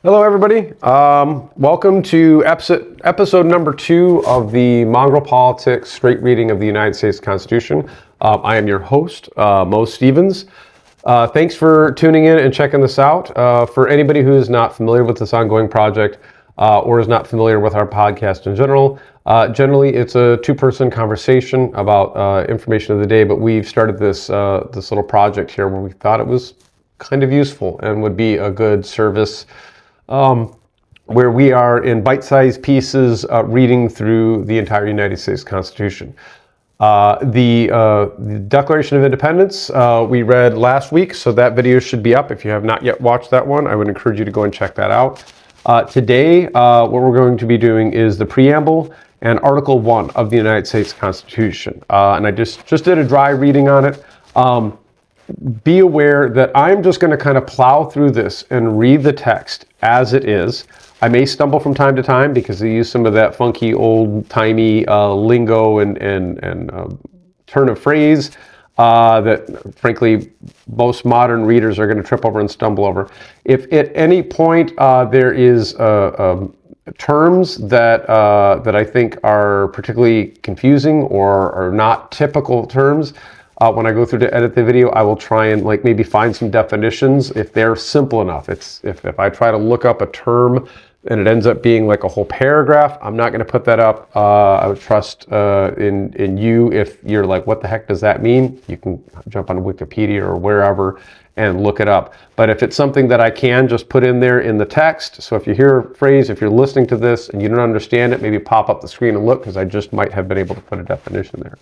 Hello, everybody. Welcome to episode number 2 of the Mongrel Politics Straight Reading of the United States Constitution. I am your host, Mo Stevens. Thanks for tuning in and checking this out. For anybody who is not familiar with this ongoing project or is not familiar with our podcast in general, generally it's a two-person conversation about information of the day, but we've started this little project here where we thought it was kind of useful and would be a good service where we are in bite-sized pieces reading through the entire United States Constitution. The Declaration of Independence we read last week, so that video should be up. If you have not yet watched that one, I would encourage you to go and check that out. Today, what we're going to be doing is the Preamble and Article 1 of the United States Constitution. And I just did a dry reading on it. Be aware that I'm just going to kind of plow through this and read the text as it is. I may stumble from time to time because I use some of that funky old-timey lingo and turn of phrase that, frankly, most modern readers are going to trip over and stumble over. If at any point there is terms that I think are particularly confusing or are not typical terms, when I go through to edit the video, I will try and maybe find some definitions if they're simple enough. If I try to look up a term and it ends up being like a whole paragraph, I'm not going to put that up. I would trust in you. If you're like, what the heck does that mean? You can jump on Wikipedia or wherever and look it up. But if it's something that I can just put in there in the text, so if you hear a phrase, if you're listening to this and you don't understand it, maybe pop up the screen and look, because I just might have been able to put a definition there.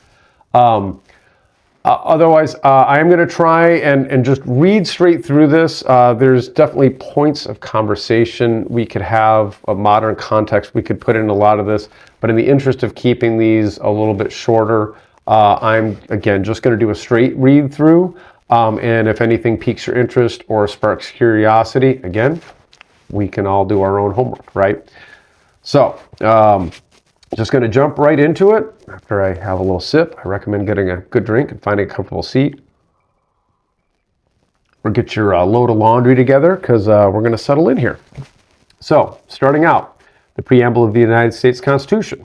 Otherwise, I am going to try and just read straight through this. There's definitely points of conversation we could have, a modern context we could put in a lot of this, but in the interest of keeping these a little bit shorter, I'm, again, just going to do a straight read through, and if anything piques your interest or sparks curiosity, again, we can all do our own homework, right? So, just going to jump right into it. After I have a little sip, I recommend getting a good drink and finding a comfortable seat. Or get your load of laundry together, because we're going to settle in here. So, starting out, the Preamble of the United States Constitution.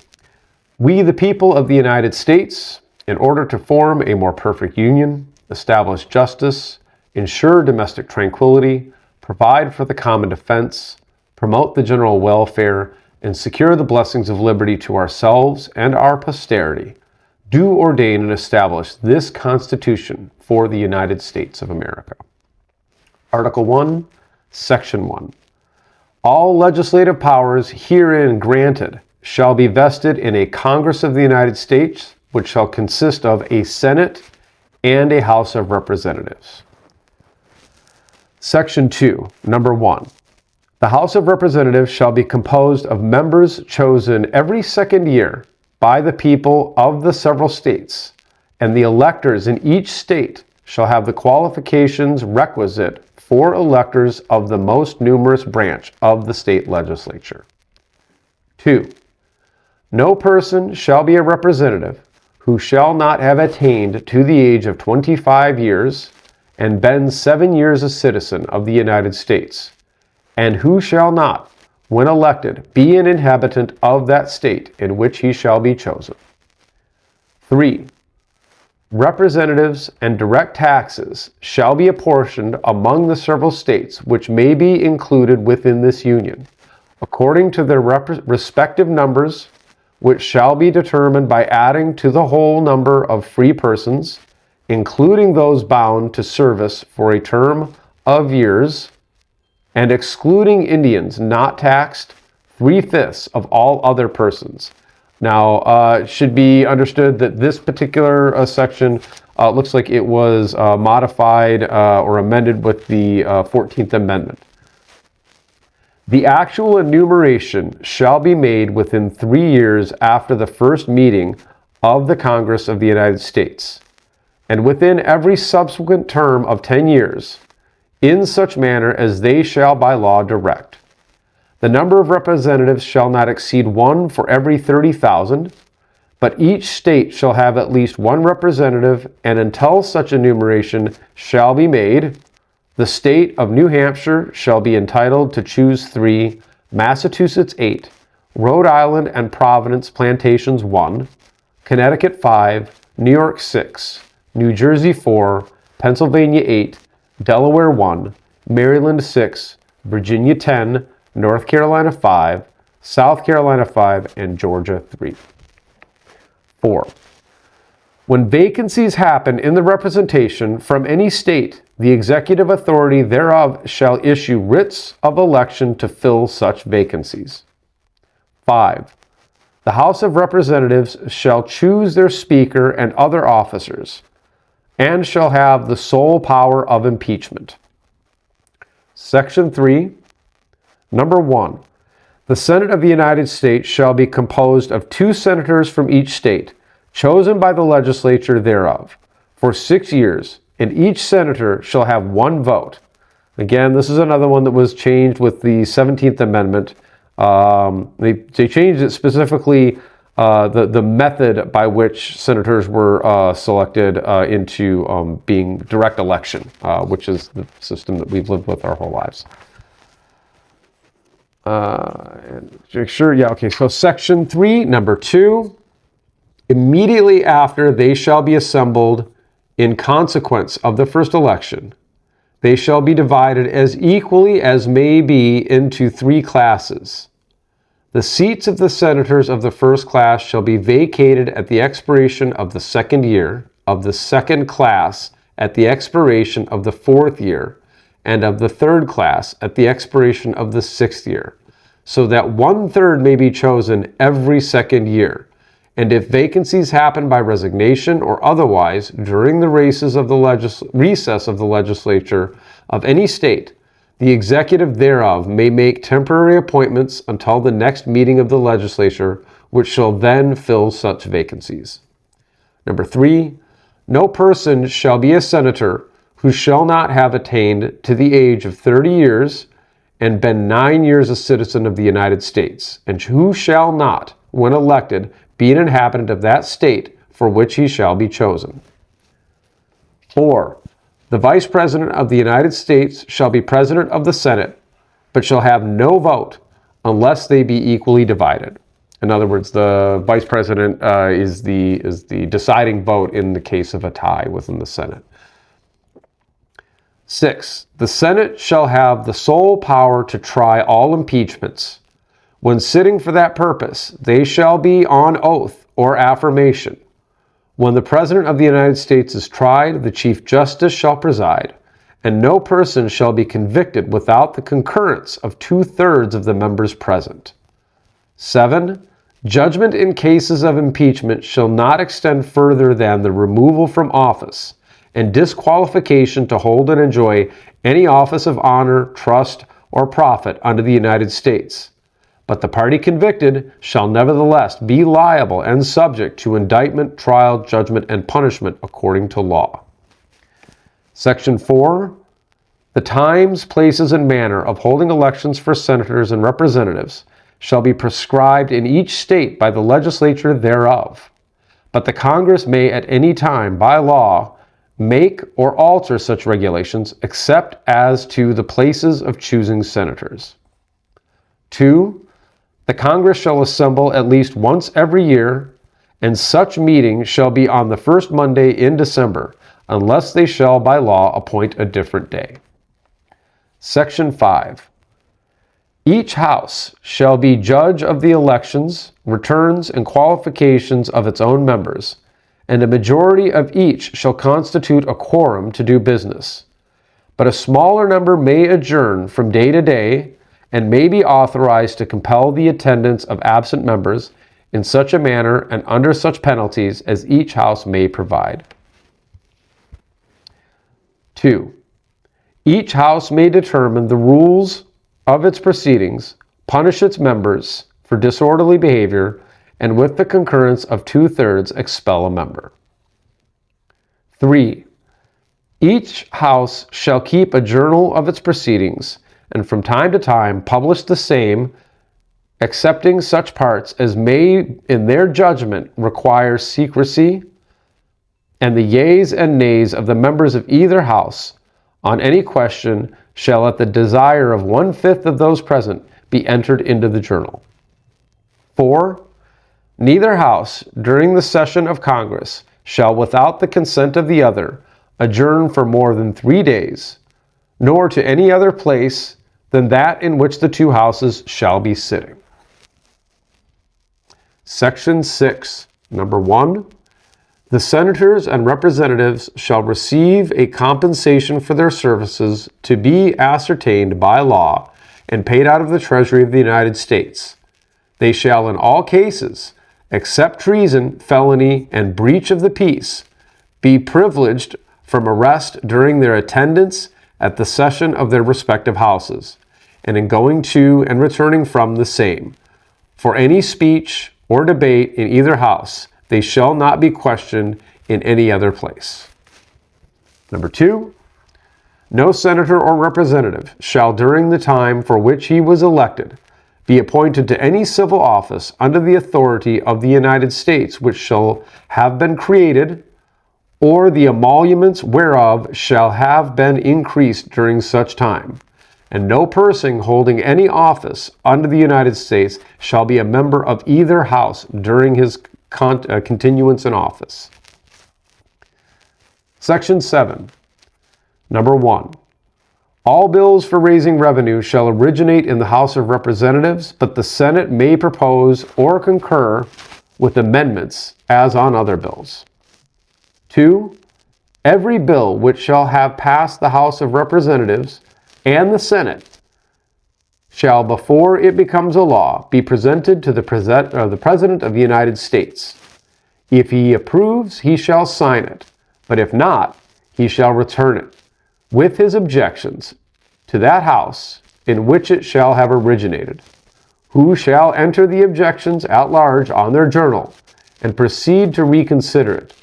We, the people of the United States, in order to form a more perfect union, establish justice, ensure domestic tranquility, provide for the common defense, promote the general welfare, and secure the blessings of liberty to ourselves and our posterity, do ordain and establish this Constitution for the United States of America. Article 1, Section 1. All legislative powers herein granted shall be vested in a Congress of the United States, which shall consist of a Senate and a House of Representatives. Section 2, Number 1. The House of Representatives shall be composed of members chosen every second year by the people of the several states, and the electors in each state shall have the qualifications requisite for electors of the most numerous branch of the state legislature. 2. No person shall be a representative who shall not have attained to the age of 25 years and been 7 years a citizen of the United States, and who shall not, when elected, be an inhabitant of that state in which he shall be chosen. 3. Representatives and direct taxes shall be apportioned among the several states which may be included within this union, according to their respective numbers, which shall be determined by adding to the whole number of free persons, including those bound to service for a term of years, and excluding Indians not taxed, 3/5 of all other persons. Now, it should be understood that this particular section looks like it was modified or amended with the 14th Amendment. The actual enumeration shall be made within 3 years after the first meeting of the Congress of the United States, and within every subsequent term of 10 years, in such manner as they shall by law direct. The number of representatives shall not exceed 1 for every 30,000, but each state shall have at least 1 representative, and until such enumeration shall be made, The state of New Hampshire shall be entitled to choose 3, Massachusetts 8, Rhode Island and Providence Plantations 1, Connecticut 5, New York 6, New Jersey 4, Pennsylvania 8, Delaware 1, Maryland 6, Virginia 10, North Carolina 5, South Carolina 5, and Georgia 3. 4. When vacancies happen in the representation from any state, the executive authority thereof shall issue writs of election to fill such vacancies. 5. The House of Representatives shall choose their Speaker and other officers, and shall have the sole power of impeachment. Section 3, Number 1. The Senate of the United States shall be composed of 2 senators from each state, chosen by the legislature thereof, for 6 years, and each senator shall have 1 vote. Again, this is another one that was changed with the 17th Amendment. They changed it specifically, the method by which senators were selected into being direct election, which is the system that we've lived with our whole lives. So Section 3, Number 2. Immediately after they shall be assembled in consequence of the first election, they shall be divided as equally as may be into 3 classes. The seats of the senators of the first class shall be vacated at the expiration of the 2nd year, of the 2nd class at the expiration of the 4th year, and of the 3rd class at the expiration of the 6th year, so that 1/3 may be chosen every 2nd year. And if vacancies happen by resignation or otherwise during the recess of the legislature of any state, the executive thereof may make temporary appointments until the next meeting of the legislature, which shall then fill such vacancies. Number 3, no person shall be a senator who shall not have attained to the age of 30 years and been 9 years a citizen of the United States, and who shall not, when elected, be an inhabitant of that state for which he shall be chosen. 4. The Vice President of the United States shall be President of the Senate, but shall have no vote unless they be equally divided. In other words, the Vice President is the deciding vote in the case of a tie within the Senate. 6. The Senate shall have the sole power to try all impeachments. When sitting for that purpose, they shall be on oath or affirmation. When the President of the United States is tried, the Chief Justice shall preside, and no person shall be convicted without the concurrence of 2/3 of the members present. 7. Judgment in cases of impeachment shall not extend further than the removal from office and disqualification to hold and enjoy any office of honor, trust, or profit under the United States. But the party convicted shall nevertheless be liable and subject to indictment, trial, judgment, and punishment according to law. Section 4. The times, places, and manner of holding elections for senators and representatives shall be prescribed in each state by the legislature thereof. But the Congress may at any time, by law, make or alter such regulations, except as to the places of choosing senators. 2. The Congress shall assemble at least once every year, and such meeting shall be on the first Monday in December, unless they shall by law appoint a different day. Section 5. Each House shall be judge of the elections, returns, and qualifications of its own members, and a majority of each shall constitute a quorum to do business. But a smaller number may adjourn from day to day, and may be authorized to compel the attendance of absent members in such a manner and under such penalties as each House may provide. 2. Each House may determine the rules of its proceedings, punish its members for disorderly behavior, and with the concurrence of 2/3 expel a member. 3. Each House shall keep a journal of its proceedings, and from time to time publish the same, excepting such parts as may, in their judgment, require secrecy, and the yeas and nays of the members of either House, on any question shall at the desire of 1/5 of those present be entered into the journal. 4. Neither house during the session of Congress shall without the consent of the other adjourn for more than 3 days, nor to any other place than that in which the two houses shall be sitting. Section 6, number 1. The senators and representatives shall receive a compensation for their services to be ascertained by law and paid out of the Treasury of the United States. They shall in all cases, except treason, felony, and breach of the peace, be privileged from arrest during their attendance at the session of their respective houses, and in going to and returning from the same. For any speech or debate in either house, they shall not be questioned in any other place. Number 2, no senator or representative shall during the time for which he was elected be appointed to any civil office under the authority of the United States which shall have been created, or the emoluments whereof shall have been increased during such time. And no person holding any office under the United States shall be a member of either house during his continuance in office. Section 7, number 1. All bills for raising revenue shall originate in the House of Representatives, but the Senate may propose or concur with amendments as on other bills. 2. Every bill which shall have passed the House of Representatives and the Senate shall, before it becomes a law, be presented to the President of the United States. If he approves, he shall sign it, but if not, he shall return it, with his objections, to that House in which it shall have originated, who shall enter the objections at large on their journal, and proceed to reconsider it.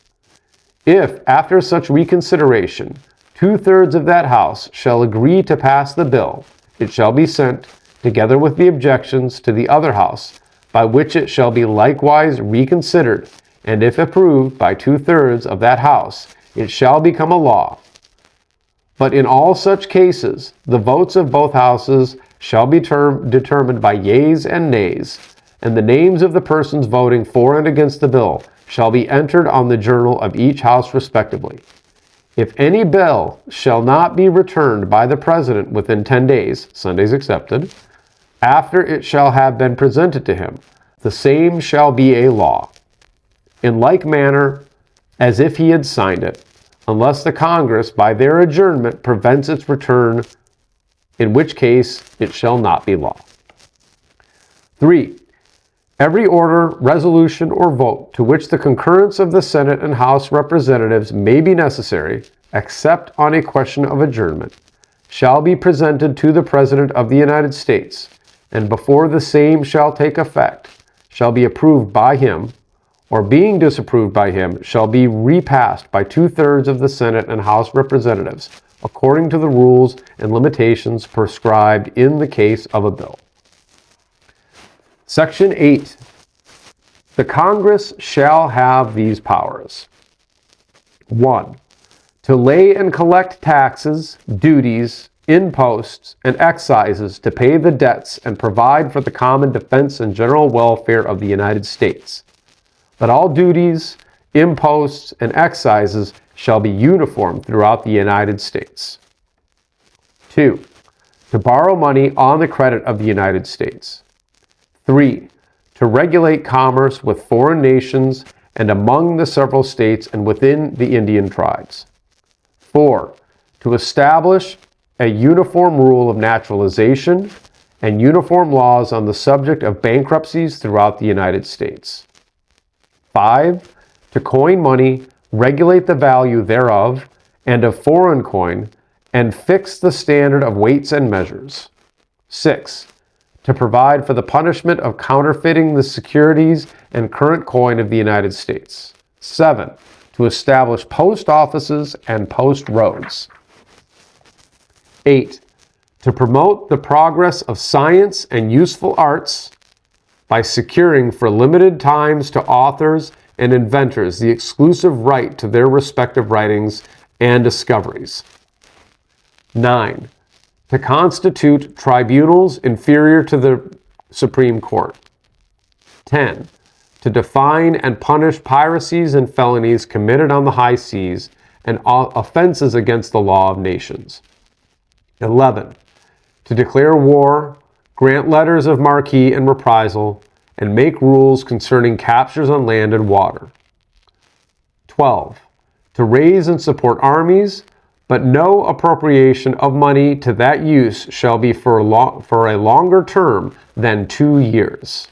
If, after such reconsideration, 2/3 of that House shall agree to pass the bill, it shall be sent, together with the objections, to the other House, by which it shall be likewise reconsidered, and if approved by 2/3 of that House, it shall become a law. But in all such cases, the votes of both houses shall be determined by yeas and nays, and the names of the persons voting for and against the bill shall be entered on the journal of each house respectively. If any bill shall not be returned by the President within 10 days, Sundays excepted, after it shall have been presented to him, the same shall be a law, in like manner as if he had signed it, unless the Congress by their adjournment prevents its return, in which case it shall not be law. 3. Every order, resolution, or vote to which the concurrence of the Senate and House Representatives may be necessary, except on a question of adjournment, shall be presented to the President of the United States, and before the same shall take effect, shall be approved by him, or being disapproved by him, shall be repassed by 2/3 of the Senate and House Representatives, according to the rules and limitations prescribed in the case of a bill. Section 8. The Congress shall have these powers. 1. To lay and collect taxes, duties, imposts, and excises to pay the debts and provide for the common defense and general welfare of the United States. But all duties, imposts, and excises shall be uniform throughout the United States. 2. To borrow money on the credit of the United States. 3. To regulate commerce with foreign nations and among the several states and within the Indian tribes. 4. To establish a uniform rule of naturalization and uniform laws on the subject of bankruptcies throughout the United States. 5. To coin money, regulate the value thereof and of foreign coin, and fix the standard of weights and measures. 6. To provide for the punishment of counterfeiting the securities and current coin of the United States. 7. To establish post offices and post roads. 8. To promote the progress of science and useful arts by securing for limited times to authors and inventors the exclusive right to their respective writings and discoveries. 9. To constitute tribunals inferior to the Supreme Court. 10. To define and punish piracies and felonies committed on the high seas and offenses against the law of nations. 11. To declare war, grant letters of marque and reprisal, and make rules concerning captures on land and water. 12. To raise and support armies, but no appropriation of money to that use shall be for a longer term than 2 years.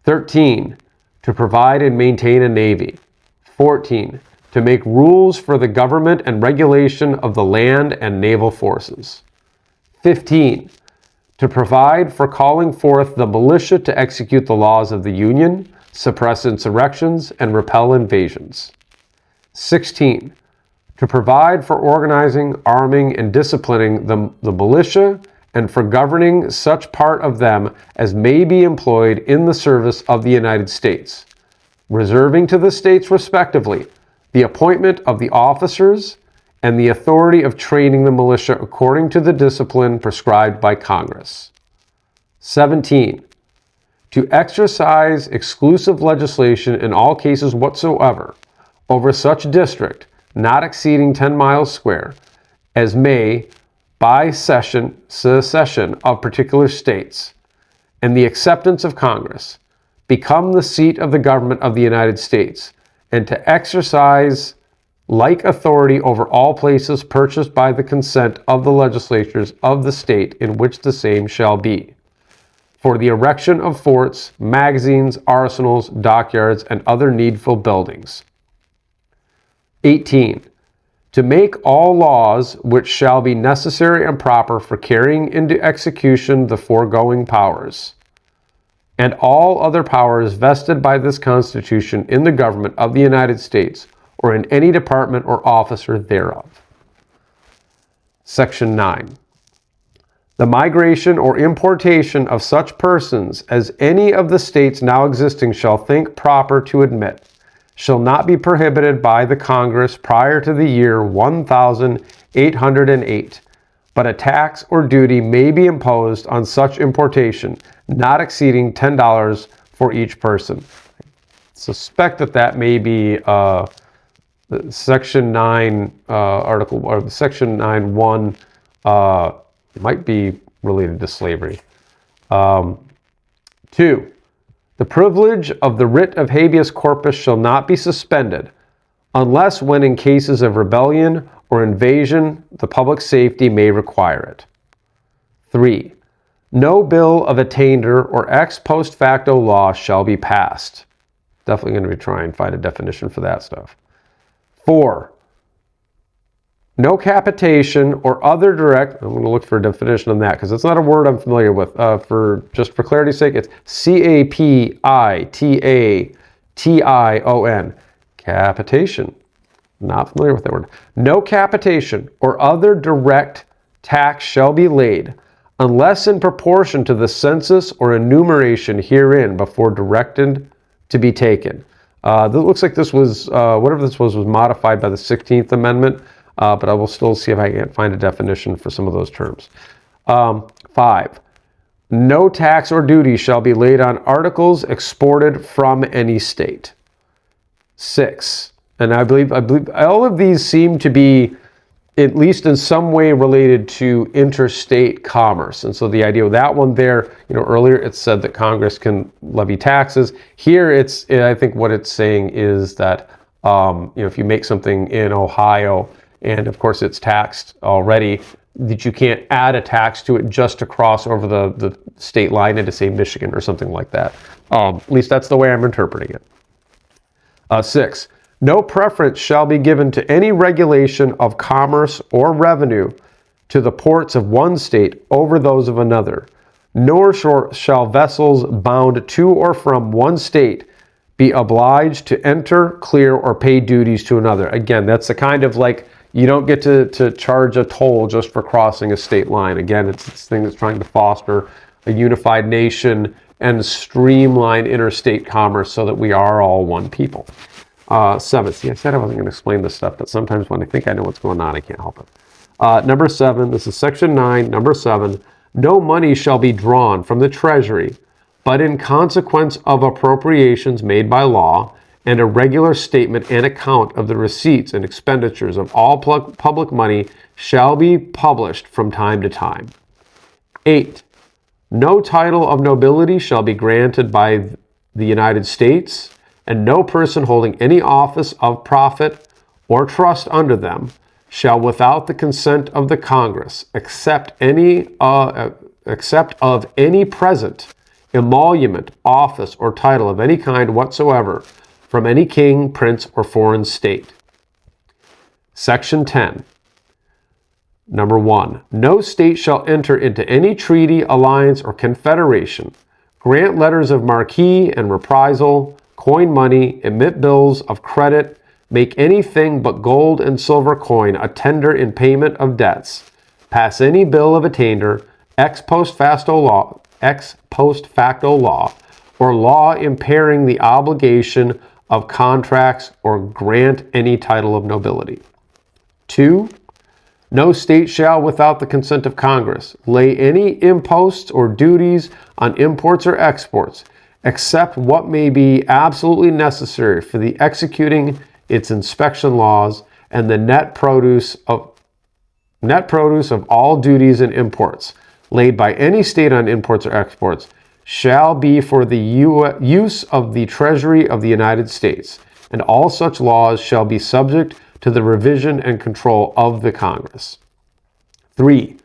13. To provide and maintain a navy. 14. To make rules for the government and regulation of the land and naval forces. 15. To provide for calling forth the militia to execute the laws of the Union, suppress insurrections, and repel invasions. 16. To provide for organizing, arming, and disciplining the militia, and for governing such part of them as may be employed in the service of the United States, reserving to the states respectively the appointment of the officers and the authority of training the militia according to the discipline prescribed by Congress. 17. To exercise exclusive legislation in all cases whatsoever over such district not exceeding 10 miles square, as may, by secession of particular states, and the acceptance of Congress, become the seat of the government of the United States, and to exercise like authority over all places purchased by the consent of the legislatures of the state in which the same shall be, for the erection of forts, magazines, arsenals, dockyards, and other needful buildings. 18. To make all laws which shall be necessary and proper for carrying into execution the foregoing powers, and all other powers vested by this Constitution in the government of the United States, or in any department or officer thereof. Section 9. The migration or importation of such persons as any of the states now existing shall think proper to admit shall not be prohibited by the Congress prior to the year 1808, but a tax or duty may be imposed on such importation, not exceeding $10 for each person. I suspect that may be Section 9 article, or Section 9.1 might be related to slavery. 2. The privilege of the writ of habeas corpus shall not be suspended, unless when in cases of rebellion or invasion the public safety may require it. 3. No bill of attainder or ex post facto law shall be passed. Definitely going to be trying to find a definition for that stuff. 4. No capitation or other direct, I'm going to look for a definition on that because it's not a word I'm familiar with. For clarity's sake, it's capitation. Capitation. Not familiar with that word. No capitation or other direct tax shall be laid, unless in proportion to the census or enumeration herein before directed to be taken. It looks like this was, whatever this was modified by the 16th Amendment. But I will still see if I can find a definition for some of those terms. 5. No tax or duty shall be laid on articles exported from any state. 6. And I believe all of these seem to be at least in some way related to interstate commerce. And so the idea of that one there, earlier it said that Congress can levy taxes. Here I think what it's saying is that, if you make something in Ohio, and of course it's taxed already, that you can't add a tax to it just to cross over the state line into, say, Michigan or something like that. At least that's the way I'm interpreting it. 6. No preference shall be given to any regulation of commerce or revenue to the ports of one state over those of another, nor shall vessels bound to or from one state be obliged to enter, clear, or pay duties to another. Again, that's the kind of like, you don't get to charge a toll just for crossing a state line. Again, it's this thing that's trying to foster a unified nation and streamline interstate commerce so that we are all one people. 7. See, I said I wasn't going to explain this stuff, but sometimes when I think I know what's going on, I can't help it. Number 7, this is section 9, number 7, no money shall be drawn from the treasury, but in consequence of appropriations made by law, and a regular statement and account of the receipts and expenditures of all public money shall be published from time to time. 8. No title of nobility shall be granted by the United States, and no person holding any office of profit or trust under them shall, without the consent of the Congress, accept of any present, emolument, office, or title of any kind whatsoever from any king, prince, or foreign state. Section 10. Number 1. No state shall enter into any treaty, alliance, or confederation, grant letters of marque and reprisal, coin money, emit bills of credit, make anything but gold and silver coin a tender in payment of debts, pass any bill of attainder, ex post facto law, or law impairing the obligation of contracts, or grant any title of nobility. 2. No state shall, without the consent of Congress, lay any imposts or duties on imports or exports, except what may be absolutely necessary for the executing its inspection laws, and the net produce of all duties and imports laid by any state on imports or exports shall be for the use of the Treasury of the United States, and all such laws shall be subject to the revision and control of the Congress. 3.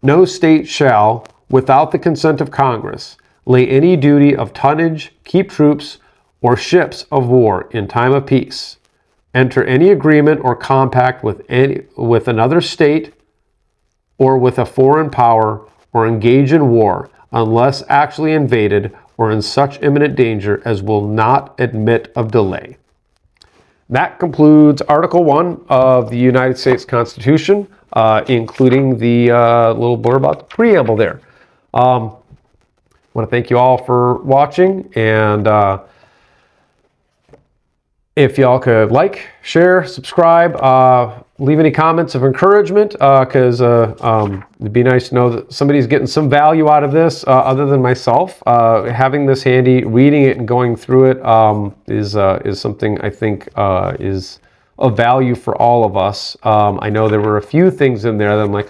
No state shall, without the consent of Congress, lay any duty of tonnage, keep troops, or ships of war in time of peace, enter any agreement or compact with another state or with a foreign power, or engage in war, unless actually invaded or in such imminent danger as will not admit of delay. That concludes Article 1 of the United States Constitution, including the little blurb about the preamble there. I want to thank you all for watching, and if y'all could like, share, subscribe, leave any comments of encouragement, because it'd be nice to know that somebody's getting some value out of this other than myself. Having this handy, reading it and going through it is something I think is of value for all of us. I know there were a few things in there that I'm like,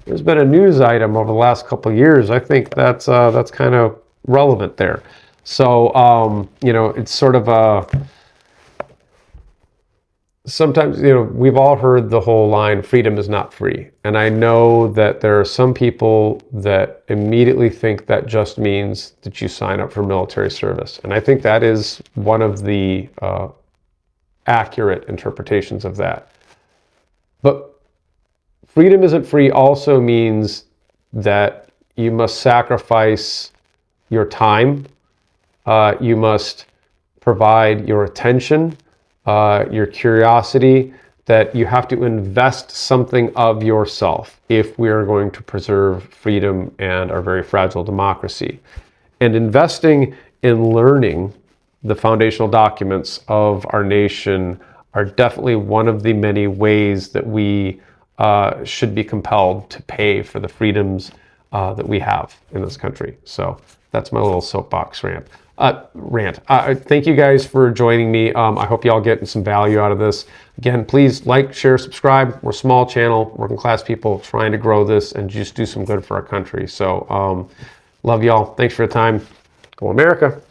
there's been a news item over the last couple of years. I think that's kind of relevant there. So, it's sort of sometimes, we've all heard the whole line, freedom is not free. And I know that there are some people that immediately think that just means that you sign up for military service. And I think that is one of the accurate interpretations of that. But freedom isn't free also means that you must sacrifice your time, you must provide your attention, your curiosity, that you have to invest something of yourself if we are going to preserve freedom and our very fragile democracy. And investing in learning the foundational documents of our nation are definitely one of the many ways that we should be compelled to pay for the freedoms that we have in this country. So that's my little soapbox rant. Thank you guys for joining me. I hope y'all getting some value out of this. Again, please like, share, subscribe. We're a small channel, working class people trying to grow this and just do some good for our country. So love y'all. Thanks for your time. Go America.